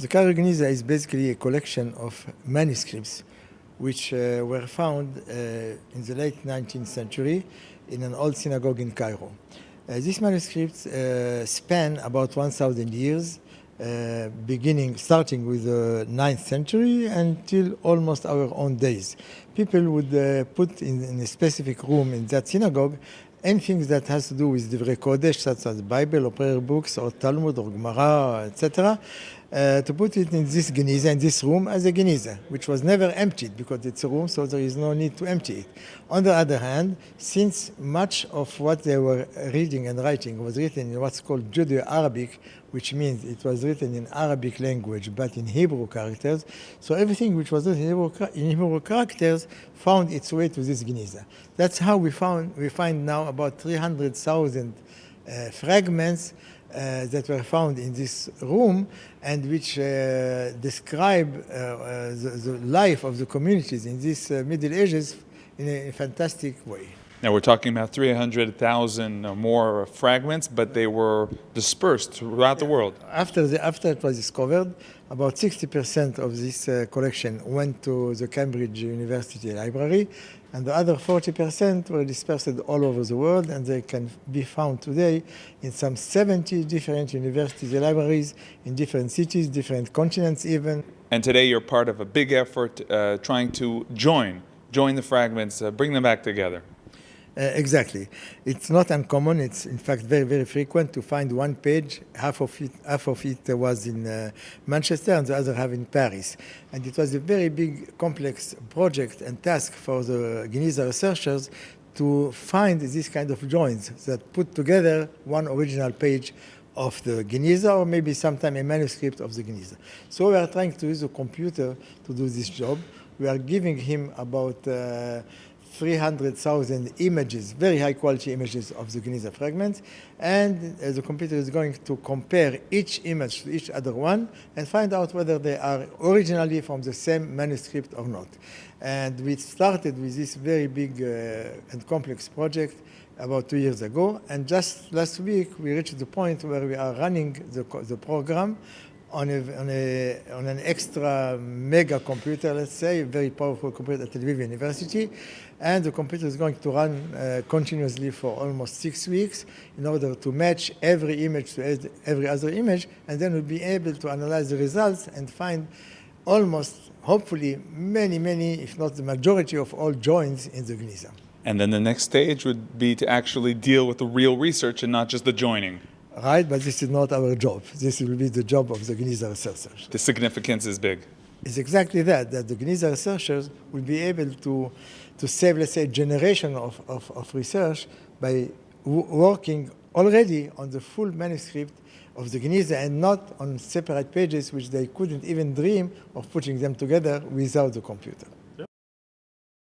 The Cairo Genizah is basically a collection of manuscripts which were found in the late 19th century in an old synagogue in Cairo. These manuscripts span about 1,000 years, starting with the 9th century until almost our own days. People would put in a specific room in that synagogue anything that has to do with Divrei Kodesh, such as Bible or prayer books or Talmud or Gemara, etc., to put it in this Genizah, in this room, as a Genizah, which was never emptied because it's a room, so there is no need to empty it. On the other hand, since much of what they were reading and writing was written in what's called Judeo-Arabic, which means it was written in Arabic language but in Hebrew characters, so everything which was written in Hebrew characters found its way to this Genizah. That's how we find now about 300,000 fragments that were found in this room and which describe the life of the communities in these Middle Ages in a fantastic way. Now we're talking about 300,000 or more fragments, but they were dispersed throughout the world. After it was discovered, about 60% of this collection went to the Cambridge University Library, and the other 40% were dispersed all over the world, and they can be found today in some 70 different university libraries in different cities, different continents even. And today you're part of a big effort trying to join the fragments, bring them back together. Exactly. It's not uncommon. It's in fact very, very frequent to find one page. Half of it was in Manchester and the other half in Paris. And it was a very big, complex project and task for the Genizah researchers to find this kind of joins that put together one original page of the Genizah, or maybe sometime a manuscript of the Genizah. So we are trying to use a computer to do this job. We are giving him about 300,000 images, very high quality images of the Genizah fragments, and the computer is going to compare each image to each other one and find out whether they are originally from the same manuscript or not. And we started with this very big and complex project about 2 years ago, and just last week we reached the point where we are running the program on an extra mega computer, let's say, a very powerful computer at Tel Aviv University. And the computer is going to run continuously for almost 6 weeks in order to match every image to every other image, and then we'll be able to analyze the results and find almost, hopefully, many, if not the majority of all joins in the Genizah. And then the next stage would be to actually deal with the real research and not just the joining. Right, but this is not our job. This will be the job of the Genizah researchers. The significance is big. It's exactly that the Genizah researchers will be able to save, let's say, a generation of research by working already on the full manuscript of the Genizah and not on separate pages which they couldn't even dream of putting them together without the computer.